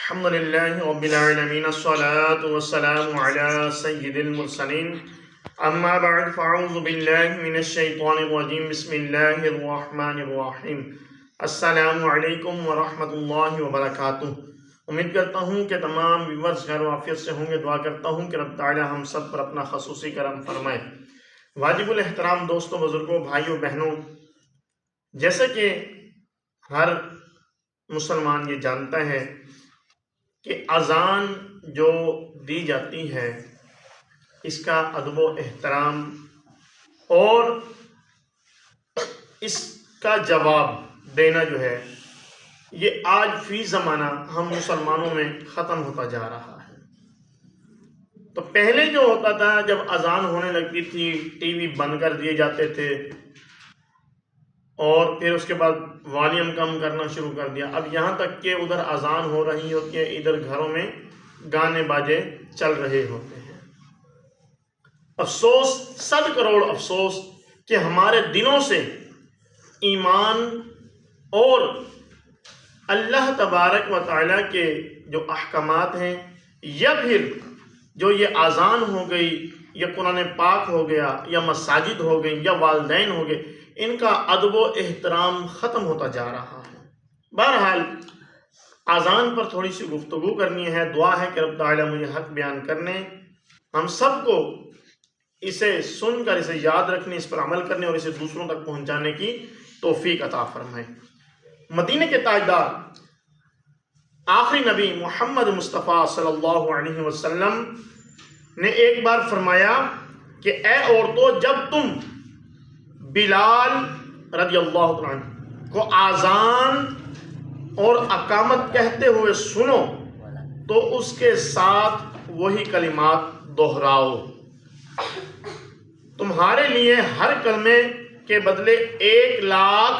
الحمد لله رب العالمين الصلاة والسلام على سيد المرسلين أما بعد فأعوذ بالله من الشيطان الرجيم بسم الله الرحمن الرحيم السلام علیکم ورحمۃ اللہ وبرکاتہ۔ امید کرتا ہوں کہ تمام ویورز خیر و عافیت سے ہوں گے۔ دعا کرتا ہوں کہ رب تعالی ہم سب پر اپنا خصوصی کرم فرمائے۔ واجب الاحترام دوستوں، بزرگوں، بھائیوں، بہنوں، جیسے کہ ہر مسلمان یہ جانتا ہے کہ اذان جو دی جاتی ہے اس کا ادب و احترام اور اس کا جواب دینا جو ہے یہ آج فی زمانہ ہم مسلمانوں میں ختم ہوتا جا رہا ہے۔ تو پہلے جو ہوتا تھا، جب اذان ہونے لگتی تھی ٹی وی بند کر دیے جاتے تھے اور پھر اس کے بعد والیوم کم کرنا شروع کر دیا۔ اب یہاں تک کہ ادھر اذان ہو رہی ہوتی ہے، ادھر گھروں میں گانے باجے چل رہے ہوتے ہیں۔ افسوس، 100 کروڑ افسوس کہ ہمارے دلوں سے ایمان اور اللہ تبارک و تعالیٰ کے جو احکامات ہیں، یا پھر جو یہ اذان ہو گئی، یا قرآن پاک ہو گیا، یا مساجد ہو گئی، یا والدین ہو گئے، ان کا ادب و احترام ختم ہوتا جا رہا ہے۔ بہرحال اذان پر تھوڑی سی گفتگو کرنی ہے۔ دعا ہے کہ رب تعالیٰ مجھے حق بیان کرنے، ہم سب کو اسے سن کر اسے یاد رکھنے، اس پر عمل کرنے اور اسے دوسروں تک پہنچانے کی توفیق عطا فرمائے۔ مدینہ کے تاجدار آخری نبی محمد مصطفیٰ صلی اللہ علیہ وسلم نے ایک بار فرمایا کہ اے عورتوں، جب تم بلال رضی اللہ عنہ کو اذان اور اقامت کہتے ہوئے سنو تو اس کے ساتھ وہی کلمات دہراؤ۔ تمہارے لیے ہر کلمے کے بدلے 1,00,000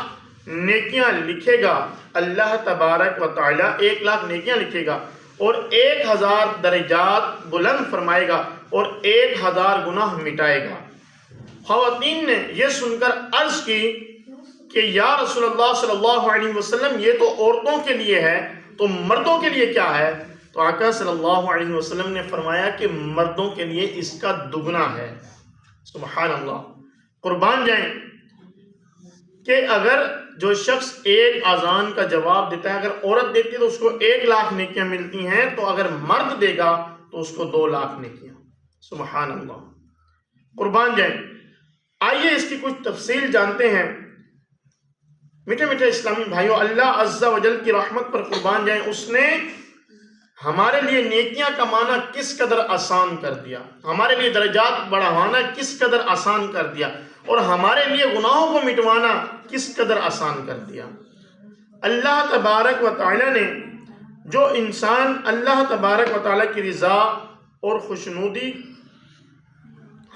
نیکیاں لکھے گا اللہ تبارک و تعالیٰ، 1,00,000 نیکیاں لکھے گا اور 1,000 درجات بلند فرمائے گا اور 1,000 گناہ مٹائے گا۔ خواتین نے یہ سن کر عرض کی کہ یا رسول اللہ صلی اللہ علیہ وسلم، یہ تو عورتوں کے لیے ہے، تو مردوں کے لیے کیا ہے؟ تو آقا صلی اللہ علیہ وسلم نے فرمایا کہ مردوں کے لیے اس کا دگنا ہے۔ سبحان اللہ، قربان جائیں کہ اگر جو شخص ایک اذان کا جواب دیتا ہے، اگر عورت دیتی ہے تو اس کو 1,00,000 نیکیاں ملتی ہیں، تو اگر مرد دے گا تو اس کو 2,00,000 نیکیاں۔ سبحان اللہ، قربان جائیں۔ آئیے اس کی کچھ تفصیل جانتے ہیں۔ میٹھے میٹھے اسلامی بھائیوں، اللہ عز و جل کی رحمت پر قربان جائیں، اس نے ہمارے لیے نیکیاں کمانا کس قدر آسان کر دیا، ہمارے لیے درجات بڑھانا کس قدر آسان کر دیا، اور ہمارے لیے گناہوں کو مٹوانا کس قدر آسان کر دیا۔ اللہ تبارک و تعالیٰ نے جو انسان اللہ تبارک و تعالیٰ کی رضا اور خوشنودی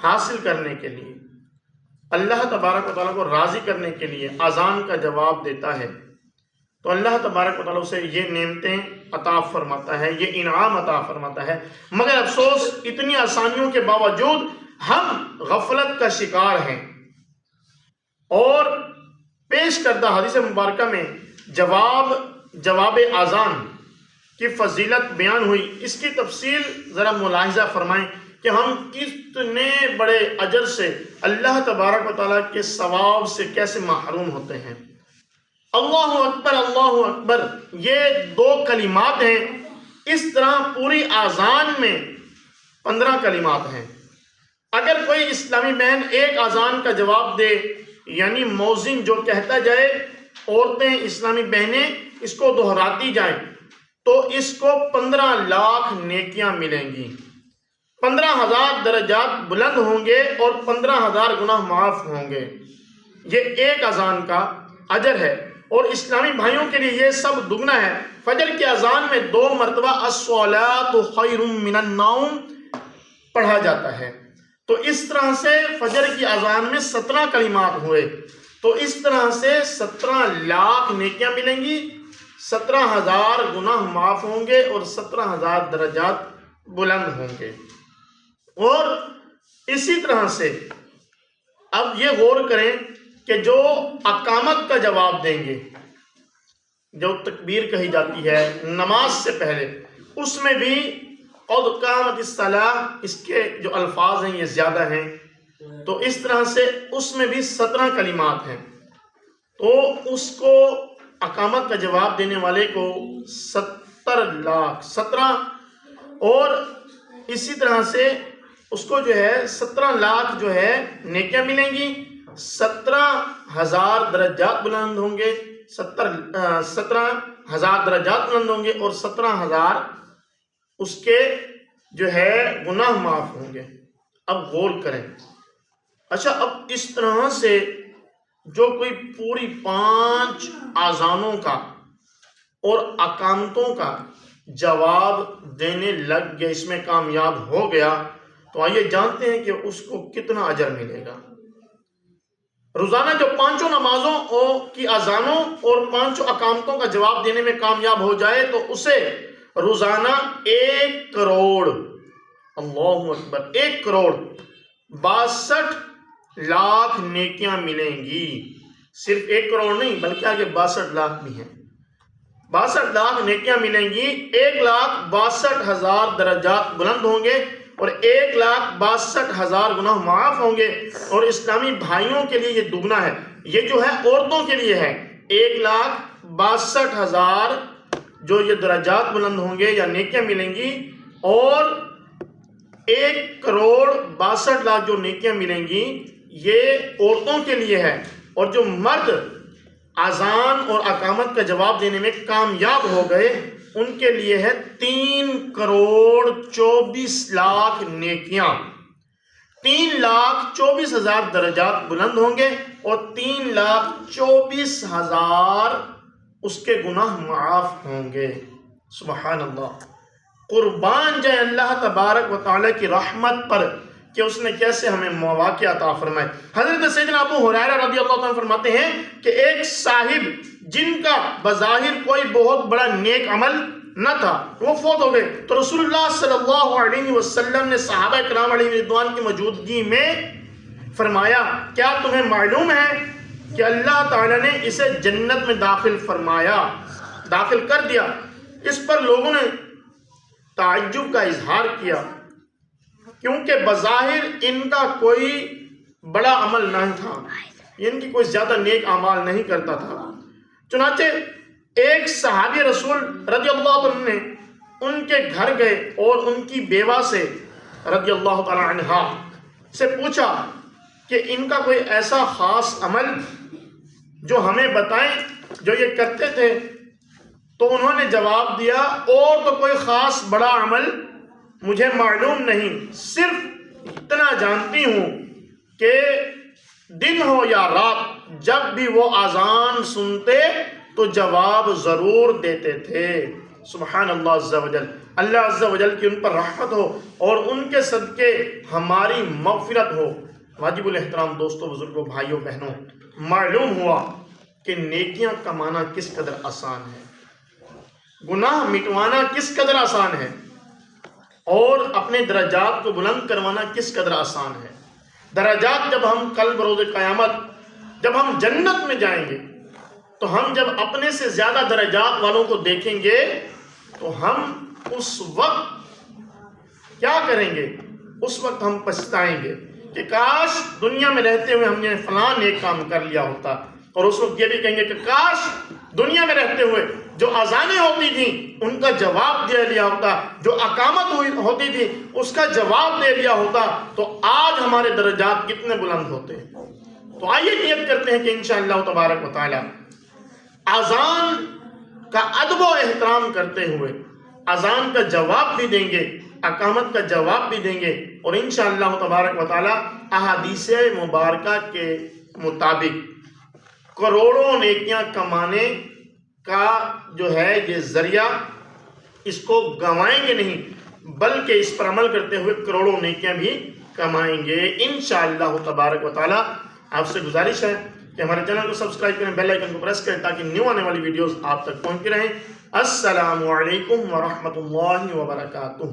حاصل کرنے کے لیے، اللہ تبارک و تعالیٰ کو راضی کرنے کے لیے اذان کا جواب دیتا ہے، تو اللہ تبارک و تعالیٰ سے یہ نعمتیں عطا فرماتا ہے، یہ انعام عطا فرماتا ہے۔ مگر افسوس، اتنی آسانیوں کے باوجود ہم غفلت کا شکار ہیں، اور پیش کردہ حدیث مبارکہ میں جواب اذان کی فضیلت بیان ہوئی۔ اس کی تفصیل ذرا ملاحظہ فرمائیں کہ ہم کتنے بڑے اجر سے، اللہ تبارک و تعالیٰ کے ثواب سے کیسے محروم ہوتے ہیں۔ اللہ اکبر، اللہ اکبر، یہ 2 کلمات ہیں۔ اس طرح پوری اذان میں 15 کلمات ہیں۔ اگر کوئی اسلامی بہن ایک اذان کا جواب دے، یعنی مؤذن جو کہتا جائے، عورتیں اسلامی بہنیں اس کو دہراتی جائیں، تو اس کو 15,00,000 نیکیاں ملیں گی، 15,000 درجات بلند ہوں گے اور 15,000 گناہ معاف ہوں گے۔ یہ ایک اذان کا اجر ہے، اور اسلامی بھائیوں کے لیے یہ سب دگنا ہے۔ فجر کی اذان میں 2 مرتبہ الصلاۃ خیر من النوم پڑھا جاتا ہے، تو اس طرح سے فجر کی اذان میں 17 کلمات ہوئے، تو اس طرح سے 17,00,000 نیکیاں ملیں گی، 17,000 گناہ معاف ہوں گے اور 17,000 درجات بلند ہوں گے۔ اور اسی طرح سے اب یہ غور کریں کہ جو اقامت کا جواب دیں گے، جو تکبیر کہی جاتی ہے نماز سے پہلے، اس میں بھی قد قامت الصلاۃ، اس کے جو الفاظ ہیں یہ زیادہ ہیں، تو اس طرح سے اس میں بھی 17 کلمات ہیں، تو اس کو اقامت کا جواب دینے والے کو 17 اور اسی طرح سے اس کو جو ہے 17 لاکھ جو ہے نیکیاں ملیں گی، 17,000 درجات بلند ہوں گے، 17,000 درجات بلند ہوں گے، اور 17,000 اس کے جو ہے گناہ معاف ہوں گے۔ اب غور کریں، اچھا اب اس طرح سے جو کوئی پوری 5 آذانوں کا اور اقامتوں کا جواب دینے لگ گیا، اس میں کامیاب ہو گیا، تو آئیے جانتے ہیں کہ اس کو کتنا اجر ملے گا۔ روزانہ جو 5 نمازوں کی اذانوں اور 5 اقامتوں کا جواب دینے میں کامیاب ہو جائے تو اسے روزانہ 1 کروڑ، اللہ اکبر، 1 کروڑ 62 لاکھ نیکیاں ملیں گی۔ صرف 1 کروڑ نہیں بلکہ آگے 62 لاکھ بھی ہیں، 62 لاکھ نیکیاں ملیں گی، 1,62,000 درجات بلند ہوں گے، اور 1,62,000 گناہ معاف ہوں گے۔ اور اسلامی بھائیوں کے لیے یہ دگنا ہے، یہ جو ہے عورتوں کے لیے ہے، 1,62,000 جو یہ درجات بلند ہوں گے یا نیکیاں ملیں گی، اور 1 کروڑ 62 لاکھ جو نیکیاں ملیں گی یہ عورتوں کے لیے ہے، اور جو مرد اذان اور اقامت کا جواب دینے میں کامیاب ہو گئے ان کے لیے ہے 3 کروڑ 24 لاکھ نیکیاں، 3,24,000 درجات بلند ہوں گے، اور 3,24,000 اس کے گناہ معاف ہوں گے۔ سبحان اللہ، قربان جائے اللہ تبارک و تعالیٰ کی رحمت پر کہ اس نے کیسے ہمیں مواقع عطا فرمائے۔ حضرت سیدنا ابو ہریرہ رضی اللہ عنہ فرماتے ہیں کہ ایک صاحب جن کا بظاہر کوئی بہت بڑا نیک عمل نہ تھا، وہ فوت ہو گئے، تو رسول اللہ صلی اللہ علیہ وسلم نے صحابہ کرام علیہ رضوان کی موجودگی میں فرمایا، کیا تمہیں معلوم ہے کہ اللہ تعالیٰ نے اسے جنت میں داخل کر دیا؟ اس پر لوگوں نے تعجب کا اظہار کیا، کیونکہ بظاہر ان کا کوئی بڑا عمل نہیں تھا، ان کی کوئی زیادہ نیک اعمال نہیں کرتا تھا۔ چنانچہ ایک صحابی رسول رضی اللہ عنہ نے ان کے گھر گئے اور ان کی بیوہ سے رضی اللہ تعالی عنہا سے پوچھا کہ ان کا کوئی ایسا خاص عمل جو ہمیں بتائیں جو یہ کرتے تھے، تو انہوں نے جواب دیا، اور تو کوئی خاص بڑا عمل مجھے معلوم نہیں، صرف اتنا جانتی ہوں کہ دن ہو یا رات جب بھی وہ اذان سنتے تو جواب ضرور دیتے تھے۔ سبحان اللہ عز و جل، اللہ عز و جل کی ان پر رحمت ہو اور ان کے صدقے ہماری مغفرت ہو۔ واجب الاحترام دوستوں، بزرگوں، بھائیوں، بہنوں، معلوم ہوا کہ نیکیاں کمانا کس قدر آسان ہے، گناہ مٹوانا کس قدر آسان ہے، اور اپنے درجات کو بلند کروانا کس قدر آسان ہے۔ درجات جب ہم کل بروز قیامت جب ہم جنت میں جائیں گے تو ہم جب اپنے سے زیادہ درجات والوں کو دیکھیں گے تو ہم اس وقت کیا کریں گے؟ اس وقت ہم پچھتائیں گے کہ کاش دنیا میں رہتے ہوئے ہم نے فلاں نیک کام کر لیا ہوتا، اور اس وقت یہ بھی کہیں گے کہ کاش دنیا میں رہتے ہوئے جو اذانیں ہوتی تھیں ان کا جواب دے لیا ہوتا، جو اقامت ہوتی تھی اس کا جواب دے لیا ہوتا، تو آج ہمارے درجات کتنے بلند ہوتے ہیں۔ تو آئیے نیت کرتے ہیں کہ انشاءاللہ تبارک و تعالی اذان کا ادب و احترام کرتے ہوئے اذان کا جواب بھی دیں گے، اقامت کا جواب بھی دیں گے، اور انشاءاللہ تبارک و تعالی احادیث مبارکہ کے مطابق کروڑوں نیکیاں کمانے کا جو ہے یہ ذریعہ اس کو گنوائیں گے نہیں، بلکہ اس پر عمل کرتے ہوئے کروڑوں نیکیاں بھی کمائیں گے انشاءاللہ تبارک و تعالی۔ آپ سے گزارش ہے کہ ہمارے چینل کو سبسکرائب کریں، بیل آئیکن کو پریس کریں تاکہ نیو آنے والی ویڈیوز آپ تک پہنچتی رہیں۔ السلام علیکم ورحمۃ اللہ وبرکاتہ۔